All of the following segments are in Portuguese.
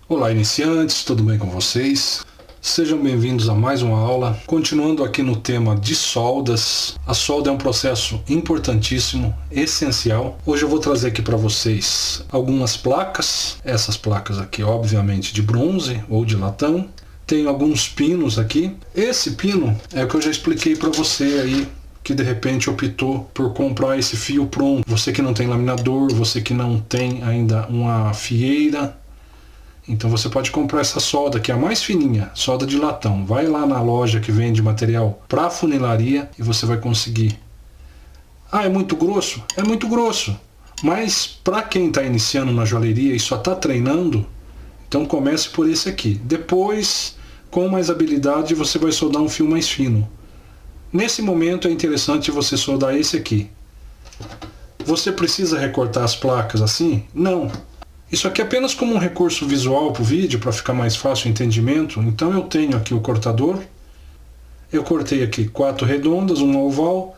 Olá, iniciantes, tudo bem com vocês? Sejam bem-vindos a mais uma aula. Continuando aqui no tema de soldas. A solda é um processo importantíssimo, essencial. Hoje eu vou trazer aqui para vocês algumas placas. Essas placas aqui, obviamente, de bronze ou de latão. Tenho alguns pinos aqui. Esse pino é o que eu já expliquei para você aí, que de repente optou por comprar esse fio pronto. Você que não tem laminador, você que não tem ainda uma fieira, então você pode comprar essa solda, que é a mais fininha, solda de latão. Vai lá na loja que vende material para funilaria e você vai conseguir. Ah, é muito grosso? É muito grosso. Mas para quem está iniciando na joalheria e só está treinando, então comece por esse aqui. Depois, com mais habilidade, você vai soldar um fio mais fino. Nesse momento é interessante você soldar esse aqui. Você precisa recortar as placas assim? Não. Isso aqui é apenas como um recurso visual para o vídeo, para ficar mais fácil o entendimento. Então eu tenho aqui o cortador. Eu cortei aqui 4 redondas, uma oval.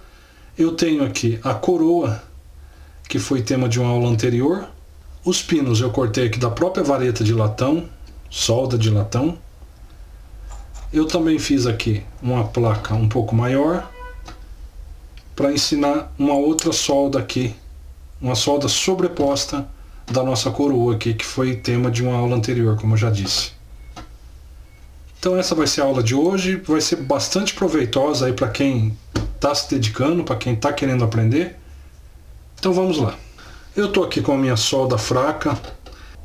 Eu tenho aqui a coroa, que foi tema de uma aula anterior. Os pinos eu cortei aqui da própria vareta de latão, solda de latão. Eu também fiz aqui uma placa um pouco maior, para ensinar uma outra solda aqui, uma solda sobreposta da nossa coroa aqui, que foi tema de uma aula anterior, como eu já disse. Então essa vai ser a aula de hoje, vai ser bastante proveitosa aí para quem está se dedicando, para quem está querendo aprender. Então vamos lá. Eu estou aqui com a minha solda fraca.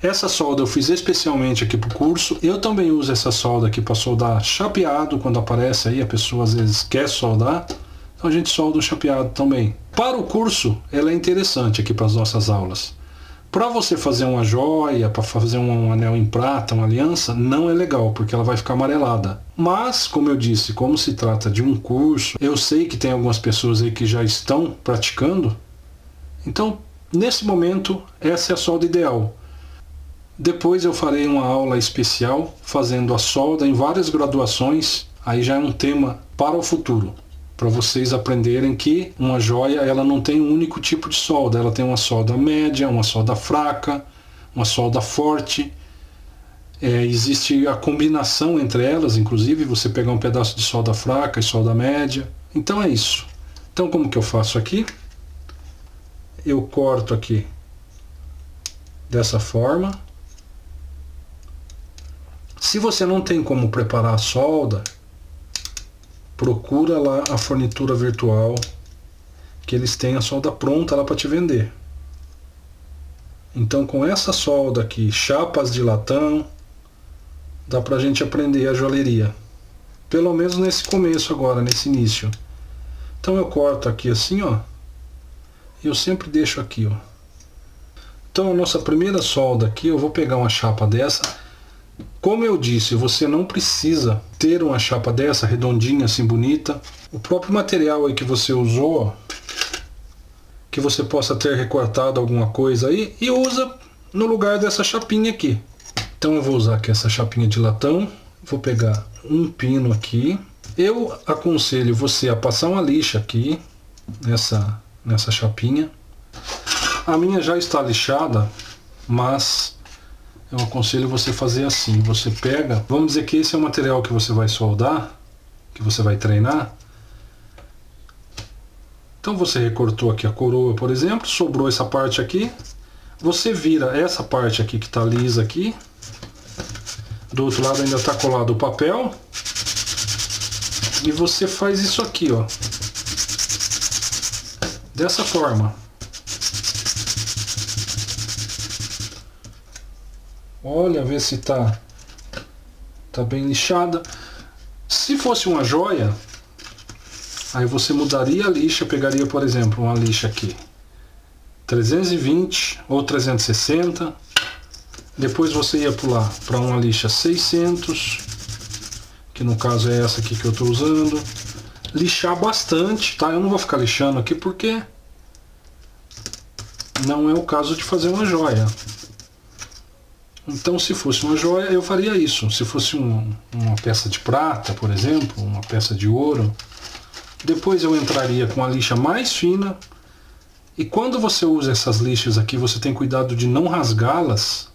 Essa solda eu fiz especialmente aqui para o curso. Eu também uso essa solda aqui para soldar chapeado, quando aparece aí, a pessoa às vezes quer soldar. Então a gente solda o chapeado também. Para o curso, ela é interessante aqui para as nossas aulas. Para você fazer uma joia, para fazer um anel em prata, uma aliança, não é legal, porque ela vai ficar amarelada. Mas, como eu disse, como se trata de um curso, eu sei que tem algumas pessoas aí que já estão praticando. Então, nesse momento, essa é a solda ideal. Depois eu farei uma aula especial, fazendo a solda em várias graduações. Aí já é um tema para o futuro, para vocês aprenderem que uma joia ela não tem um único tipo de solda, ela tem uma solda média, uma solda fraca, uma solda forte. Existe a combinação entre elas, inclusive você pegar um pedaço de solda fraca e solda média. Então é isso. Então como que eu faço aqui? Eu corto aqui dessa forma. Se você não tem como preparar a solda, procura lá a fornitura virtual, que eles têm a solda pronta lá para te vender. Então com essa solda aqui, chapas de latão, dá pra gente aprender a joalheria. Pelo menos nesse começo agora, nesse início. Então eu corto aqui assim, ó. E eu sempre deixo aqui, ó. Então a nossa primeira solda aqui, eu vou pegar uma chapa dessa. Como eu disse, você não precisa ter uma chapa dessa, redondinha, assim, bonita. O próprio material aí que você usou, que você possa ter recortado alguma coisa aí, e usa no lugar dessa chapinha aqui. Então eu vou usar aqui essa chapinha de latão, vou pegar um pino aqui. Eu aconselho você a passar uma lixa aqui, nessa chapinha. A minha já está lixada, mas eu aconselho você fazer assim. Você pega, vamos dizer que esse é o material que você vai soldar, que você vai treinar. Então você recortou aqui a coroa, por exemplo, sobrou essa parte aqui. Você vira essa parte aqui que está lisa aqui. Do outro lado ainda está colado o papel. E você faz isso aqui, ó. Dessa forma. Olha, vê se tá bem lixada. Se fosse uma joia, aí você mudaria a lixa, pegaria, por exemplo, uma lixa aqui 320 ou 360. Depois você ia pular para uma lixa 600, que no caso é essa aqui que eu estou usando. Lixar bastante, tá? Eu não vou ficar lixando aqui porque não é o caso de fazer uma joia. Então, se fosse uma joia, eu faria isso. Se fosse uma peça de prata, por exemplo, uma peça de ouro, depois eu entraria com a lixa mais fina E quando você usa essas lixas aqui, você tem cuidado de não rasgá-las,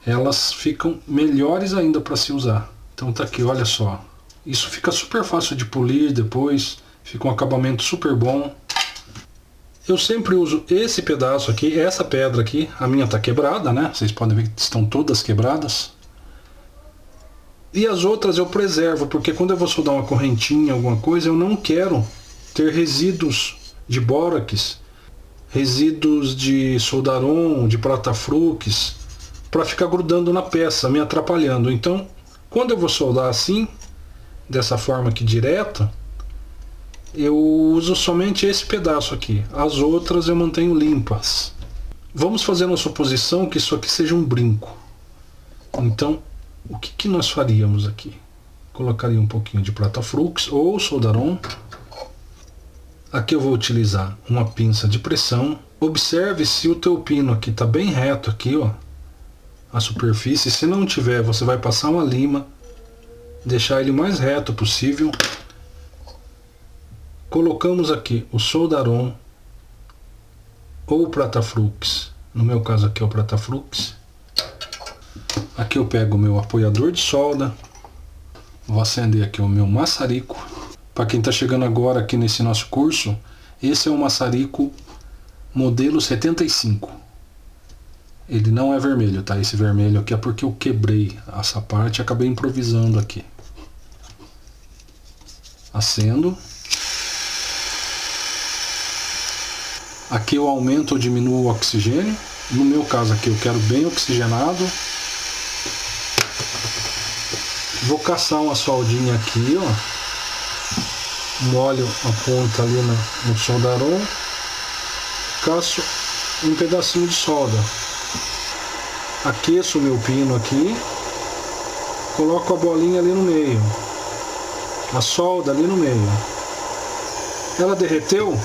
elas ficam melhores ainda para se usar. Então tá aqui, olha só. Isso fica super fácil de polir depois, fica um acabamento super bom. Eu sempre uso esse pedaço aqui, essa pedra aqui, a minha tá quebrada, né? Vocês podem ver que estão todas quebradas. E as outras eu preservo, porque quando eu vou soldar uma correntinha, alguma coisa, eu não quero ter resíduos de bórax, resíduos de soldaron, de prata flux, para ficar grudando na peça, me atrapalhando. Então, quando eu vou soldar assim, dessa forma aqui direta, eu uso somente esse pedaço aqui. As outras eu mantenho limpas. Vamos fazer uma suposição que isso aqui seja um brinco. Então, o que nós faríamos aqui? Colocaria um pouquinho de prata flux ou soldaron. Aqui eu vou utilizar uma pinça de pressão. Observe se o teu pino aqui está bem reto aqui, ó, a superfície. Se não tiver, você vai passar uma lima, deixar ele o mais reto possível. Colocamos aqui o soldaron ou o prata flux. No meu caso aqui é o prata flux. Aqui eu pego o meu apoiador de solda. Vou acender aqui o meu maçarico. Para quem está chegando agora aqui nesse nosso curso, esse é o maçarico modelo 75. Ele não é vermelho, tá? Esse vermelho aqui é porque eu quebrei essa parte e acabei improvisando aqui. Acendo. Aqui eu aumento ou diminuo o oxigênio. No meu caso aqui eu quero bem oxigenado. Vou caçar uma soldinha aqui, ó. Molho a ponta ali no soldaron. Caço um pedacinho de solda. Aqueço o meu pino aqui. Coloco a bolinha ali no meio. A solda ali no meio. Ela derreteu.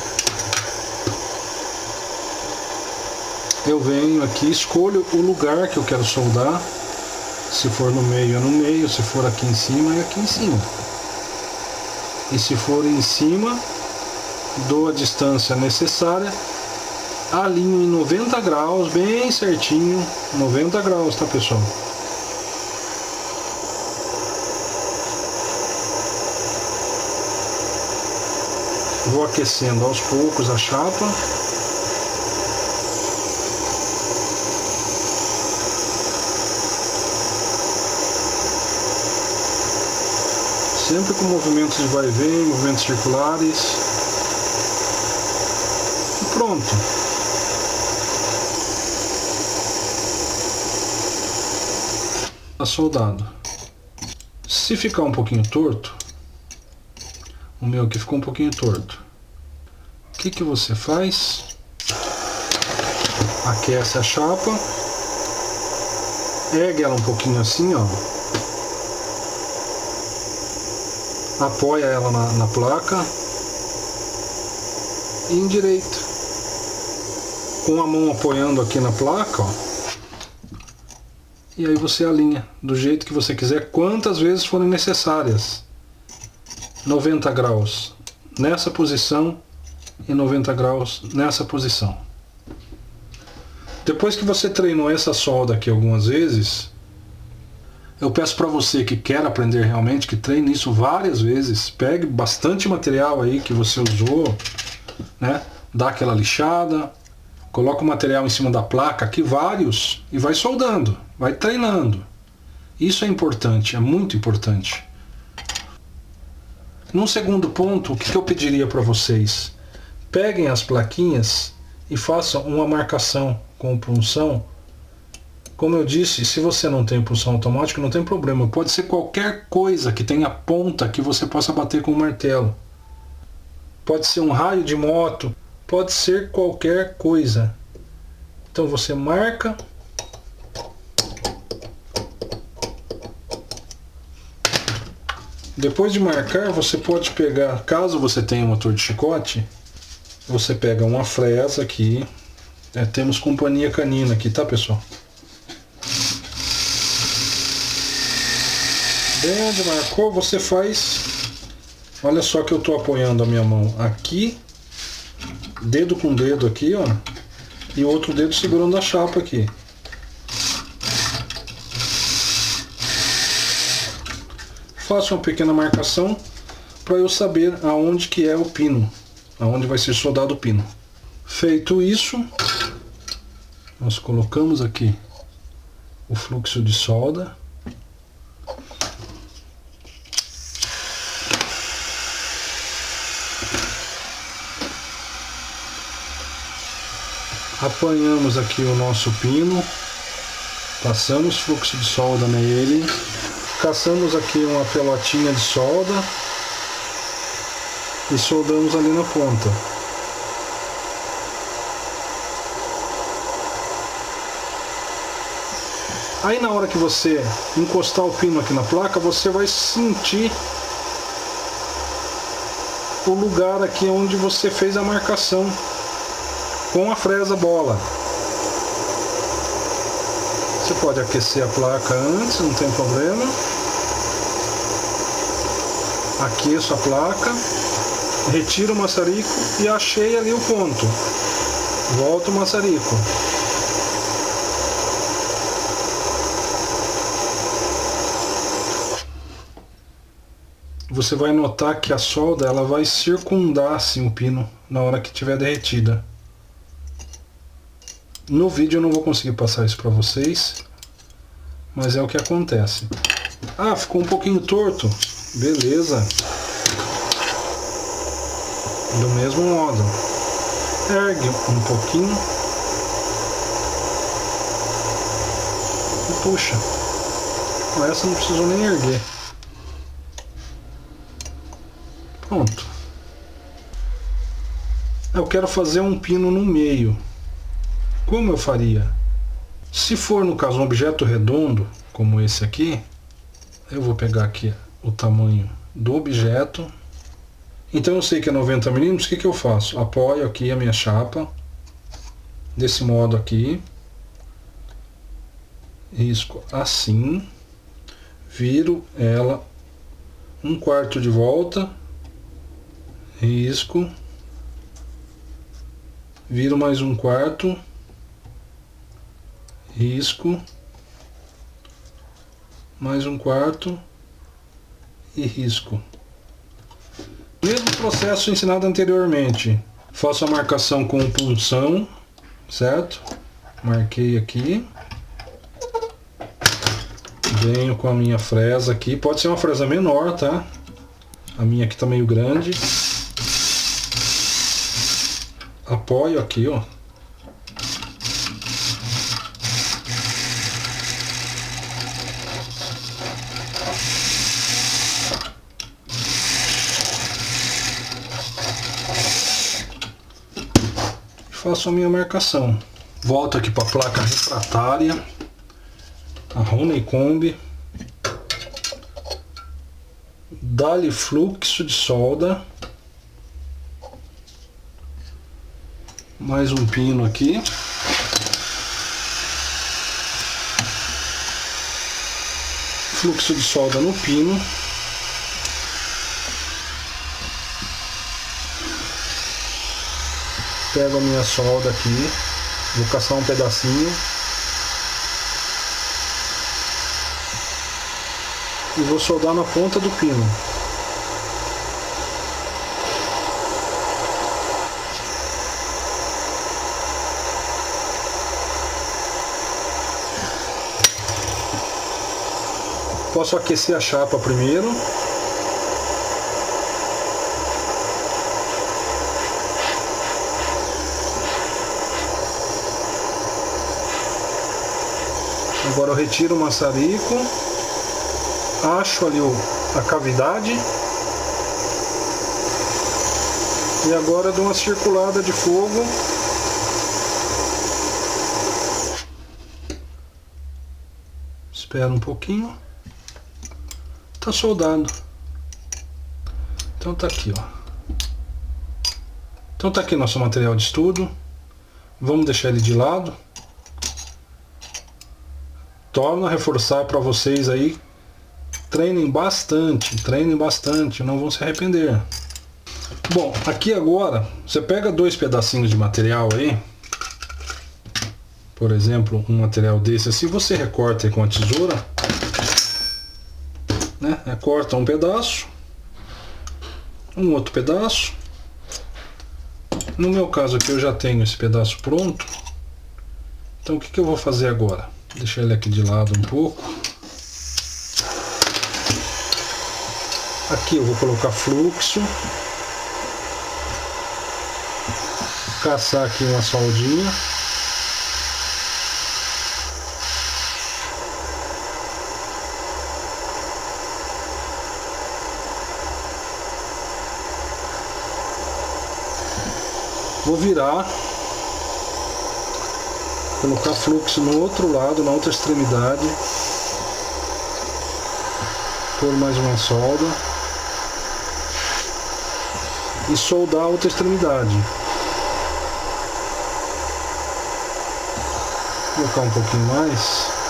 Eu venho aqui, escolho o lugar que eu quero soldar. Se for no meio, é no meio. Se for aqui em cima, é aqui em cima. E se for em cima, dou a distância necessária. Alinho em 90 graus, bem certinho. 90 graus, tá, pessoal? Vou aquecendo aos poucos a chapa. Sempre com movimentos de vai e vem, movimentos circulares. E pronto. Está soldado. Se ficar um pouquinho torto, o meu aqui ficou um pouquinho torto. O que você faz? Aquece a chapa. Ergue ela um pouquinho assim, ó. Apoia ela na placa e endireita. Com a mão apoiando aqui na placa, ó. E aí você alinha do jeito que você quiser, quantas vezes forem necessárias. 90 graus nessa posição e 90 graus nessa posição. Depois que você treinou essa solda aqui algumas vezes, eu peço para você que quer aprender realmente, que treine isso várias vezes, pegue bastante material aí que você usou, né? Dá aquela lixada, coloca o material em cima da placa, aqui vários, e vai soldando, vai treinando. Isso é importante, é muito importante. Num segundo ponto, o que eu pediria para vocês? Peguem as plaquinhas e façam uma marcação com punção. Como eu disse, se você não tem punção automática, não tem problema. Pode ser qualquer coisa que tenha ponta que você possa bater com o martelo. Pode ser um raio de moto, pode ser qualquer coisa. Então você marca. Depois de marcar, você pode pegar, caso você tenha um motor de chicote, você pega uma fresa aqui. Temos companhia canina aqui, tá, pessoal? Bem onde marcou, você faz. Olha só que eu estou apoiando a minha mão aqui dedo com dedo aqui, ó, e outro dedo segurando a chapa aqui. Faço uma pequena marcação para eu saber aonde que é o pino, aonde vai ser soldado o pino. Feito isso, nós colocamos aqui o fluxo de solda. Apanhamos aqui o nosso pino, passamos fluxo de solda nele, caçamos aqui uma pelotinha de solda e soldamos ali na ponta. Aí na hora que você encostar o pino aqui na placa, você vai sentir o lugar aqui onde você fez a marcação com a fresa bola. Você pode aquecer a placa antes, não tem problema. Aqueço a placa, retiro o maçarico e achei ali o ponto. Volto o maçarico. Você vai notar que a solda ela vai circundar assim o pino na hora que estiver derretida. No vídeo eu não vou conseguir passar isso para vocês, mas é o que acontece. Ah, ficou um pouquinho torto. Beleza. Do mesmo modo. Ergue um pouquinho. E puxa. Com essa não precisou nem erguer. Pronto. Eu quero fazer um pino no meio. Como eu faria? Se for, no caso, um objeto redondo, como esse aqui, eu vou pegar aqui o tamanho do objeto. Então eu sei que é 90 mm, o que que eu faço? Apoio aqui a minha chapa, desse modo aqui, risco assim, viro ela 1/4 de volta, risco, viro mais 1/4, risco, mais 1/4 e risco. Mesmo processo ensinado anteriormente. Faço a marcação com punção, certo? Marquei aqui. Venho com a minha fresa aqui. Pode ser uma fresa menor, tá? A minha aqui tá meio grande. Apoio aqui, ó. Faço a minha marcação. Volto aqui para a placa refratária, a Honeycomb. Dá-lhe fluxo de solda. Mais um pino aqui. Fluxo de solda no pino. Pego a minha solda aqui, vou caçar um pedacinho e vou soldar na ponta do pino. Posso aquecer a chapa primeiro. Agora eu retiro o maçarico, acho ali a cavidade e agora eu dou uma circulada de fogo. Espera um pouquinho. Tá soldado. Então tá aqui, ó. Então tá aqui nosso material de estudo. Vamos deixar ele de lado. Torno a reforçar para vocês aí, treinem bastante, não vão se arrepender. Bom, aqui agora você pega 2 pedacinhos de material aí, por exemplo, um material desse assim, você recorta aí com a tesoura, né? Corta um pedaço, um outro pedaço. No meu caso aqui eu já tenho esse pedaço pronto. Então o que eu vou fazer agora? Deixar ele aqui de lado um pouco. Aqui eu vou colocar fluxo. Caçar aqui uma soldinha. Vou virar, colocar fluxo no outro lado, na outra extremidade, pôr mais uma solda e soldar a outra extremidade. Vou colocar um pouquinho mais.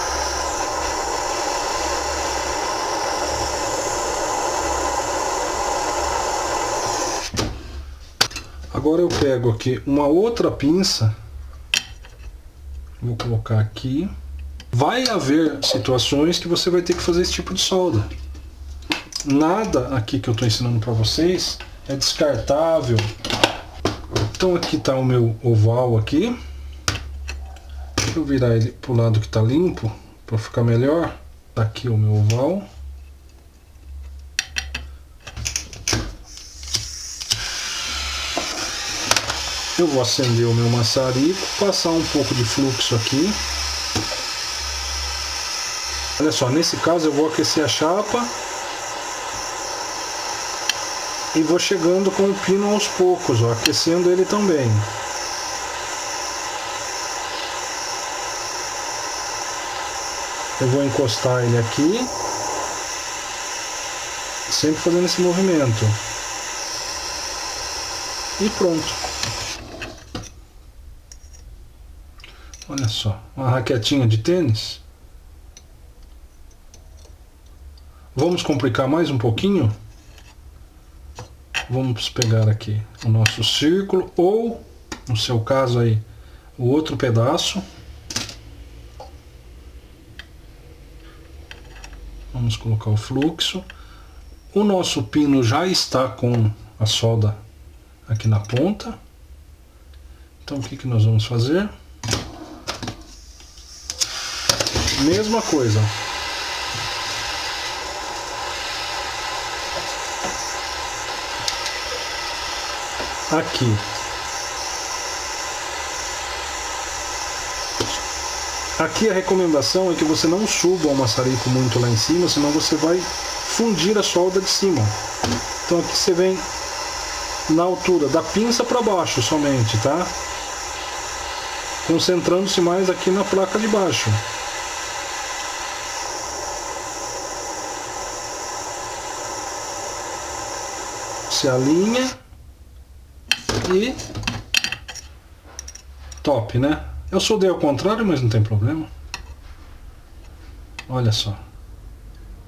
Agora eu pego aqui uma outra pinça, vou colocar aqui. Vai haver situações que você vai ter que fazer esse tipo de solda. Nada aqui que eu estou ensinando para vocês é descartável. Então aqui está o meu oval aqui. Deixa eu virar ele para o lado que está limpo, para ficar melhor. Tá aqui o meu oval. Eu vou acender o meu maçarico, passar um pouco de fluxo aqui. Olha só, nesse caso eu vou aquecer a chapa e vou chegando com o pino aos poucos, ó, aquecendo ele também. Eu vou encostar ele aqui, sempre fazendo esse movimento. E pronto. Olha só, uma raquetinha de tênis. Vamos complicar mais um pouquinho? Vamos pegar aqui o nosso círculo, ou, no seu caso aí, o outro pedaço. Vamos colocar o fluxo. O nosso pino já está com a solda aqui na ponta. Então o que nós vamos fazer? Mesma coisa. Aqui. Aqui a recomendação é que você não suba o maçarico muito lá em cima, senão você vai fundir a solda de cima. Então aqui você vem na altura da pinça para baixo somente, tá? Concentrando-se mais aqui na placa de baixo. Se alinha e top, né? Eu soldei ao contrário, mas não tem problema. Olha só.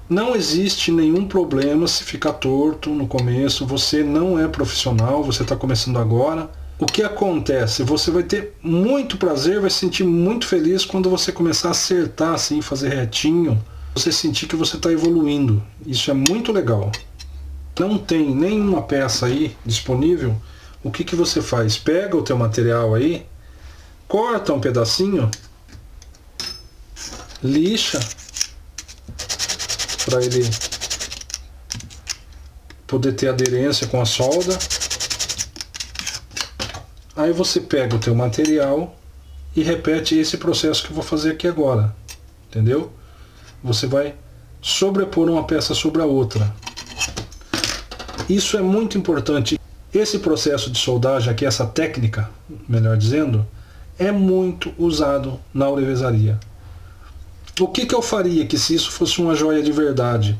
Não existe nenhum problema se ficar torto no começo. Você não é profissional, você está começando agora. O que acontece? Você vai ter muito prazer, vai se sentir muito feliz quando você começar a acertar assim, fazer retinho. Você sentir que você está evoluindo. Isso é muito legal. Não tem nenhuma peça aí disponível, o que você faz? Pega o teu material aí, corta um pedacinho, lixa, para ele poder ter aderência com a solda. Aí você pega o teu material e repete esse processo que eu vou fazer aqui agora, entendeu? Você vai sobrepor uma peça sobre a outra. Isso é muito importante. Esse processo de soldagem aqui, essa técnica, melhor dizendo, é muito usado na ourivesaria. O que eu faria que se isso fosse uma joia de verdade?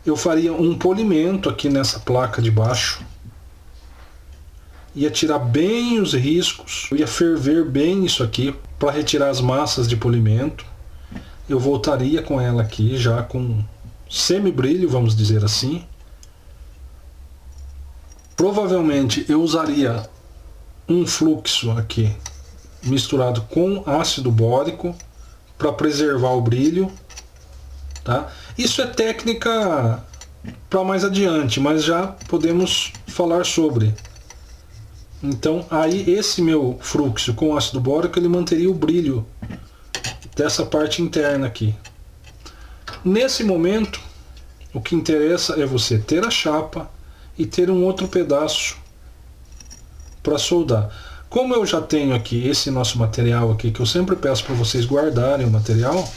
Eu faria um polimento aqui nessa placa de baixo. Ia tirar bem os riscos, eu ia ferver bem isso aqui para retirar as massas de polimento. Eu voltaria com ela aqui já com semi-brilho, vamos dizer assim. Provavelmente eu usaria um fluxo aqui misturado com ácido bórico para preservar o brilho, tá? Isso é técnica para mais adiante, mas já podemos falar sobre. Então aí esse meu fluxo com ácido bórico ele manteria o brilho dessa parte interna aqui. Nesse momento o que interessa é você ter a chapa e ter um outro pedaço para soldar. Como eu já tenho aqui esse nosso material aqui, que eu sempre peço para vocês guardarem o material,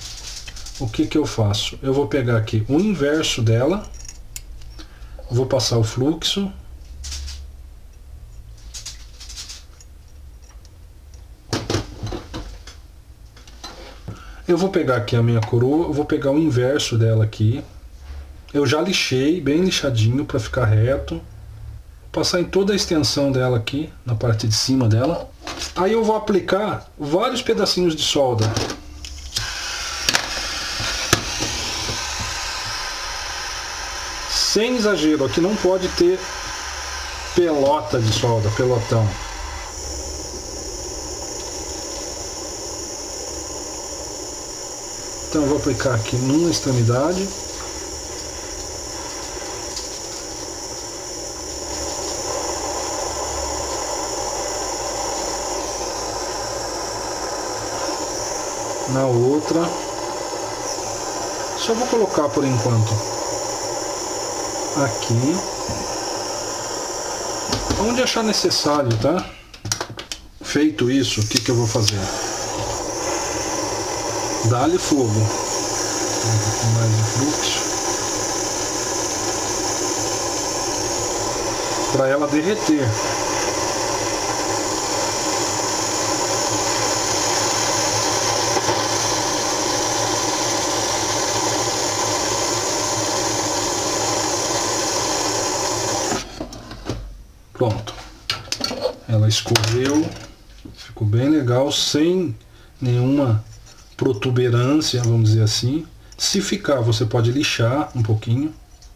o que que eu faço? Eu vou pegar aqui o inverso dela, vou passar o fluxo, eu vou pegar aqui a minha coroa, eu vou pegar o inverso dela aqui, eu já lixei, bem lixadinho para ficar reto, passar em toda a extensão dela aqui, na parte de cima dela. Aí eu vou aplicar vários pedacinhos de solda. Sem exagero, aqui não pode ter pelota de solda, pelotão. Então eu vou aplicar aqui numa extremidade. Na outra. Só vou colocar por enquanto aqui, onde achar necessário, tá? Feito isso, o que que eu vou fazer? Dá-lhe fogo. Um pouquinho mais de fluxo para ela derreter. Pronto, ela escorreu, ficou bem legal, sem nenhuma protuberância, vamos dizer assim. Se ficar, você pode lixar um pouquinho,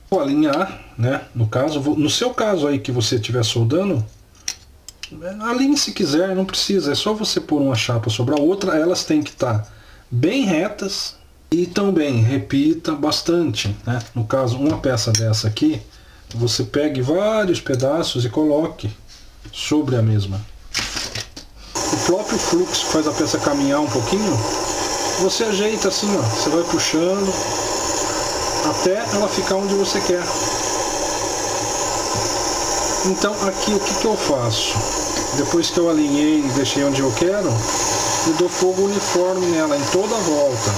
ou alinhar, né? No seu caso aí que você estiver soldando, alinhe se quiser, não precisa, é só você pôr uma chapa sobre a outra, elas têm que estar bem retas e também repita bastante, né? No caso, uma peça dessa aqui, você pegue vários pedaços e coloque sobre a mesma. O próprio fluxo faz a peça caminhar um pouquinho, você ajeita assim, ó, você vai puxando até ela ficar onde você quer. Então aqui o que que eu faço? Depois que eu alinhei e deixei onde eu quero, eu dou fogo uniforme nela em toda a volta.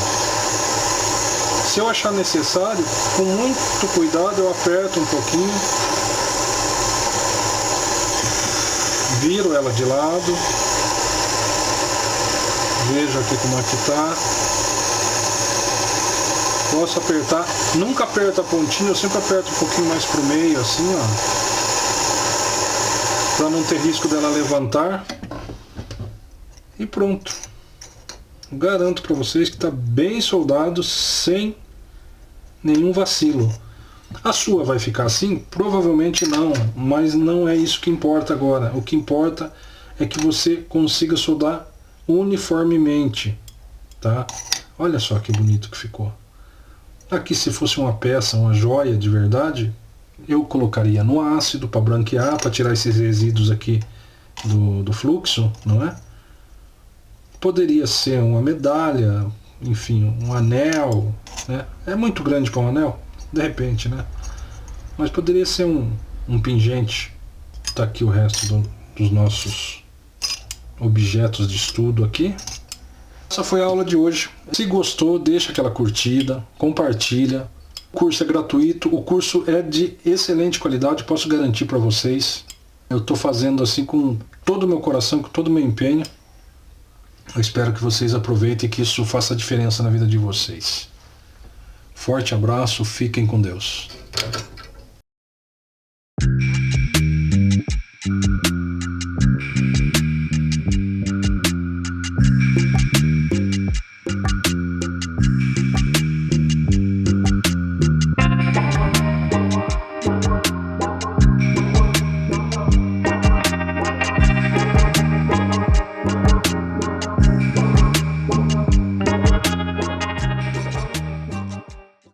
Se eu achar necessário, com muito cuidado eu aperto um pouquinho, viro ela de lado, vejo aqui como é que tá, posso apertar, nunca aperto a pontinha, eu sempre aperto um pouquinho mais pro meio assim, ó, para não ter risco dela levantar, e pronto. Garanto para vocês que está bem soldado, sem nenhum vacilo. A sua vai ficar assim? Provavelmente não, mas não é isso que importa agora. O que importa é que você consiga soldar uniformemente, tá? Olha só que bonito que ficou. Aqui, se fosse uma peça, uma joia de verdade, eu colocaria no ácido para branquear, para tirar esses resíduos aqui do fluxo, não é? Poderia ser uma medalha, enfim, um anel, né? É muito grande para um anel, de repente, né? Mas poderia ser um pingente. Tá aqui o resto dos nossos objetos de estudo aqui. Essa foi a aula de hoje. Se gostou, deixa aquela curtida, compartilha. O curso é gratuito, o curso é de excelente qualidade, posso garantir para vocês. Eu estou fazendo assim com todo o meu coração, com todo o meu empenho. Eu espero que vocês aproveitem e que isso faça diferença na vida de vocês. Forte abraço, fiquem com Deus.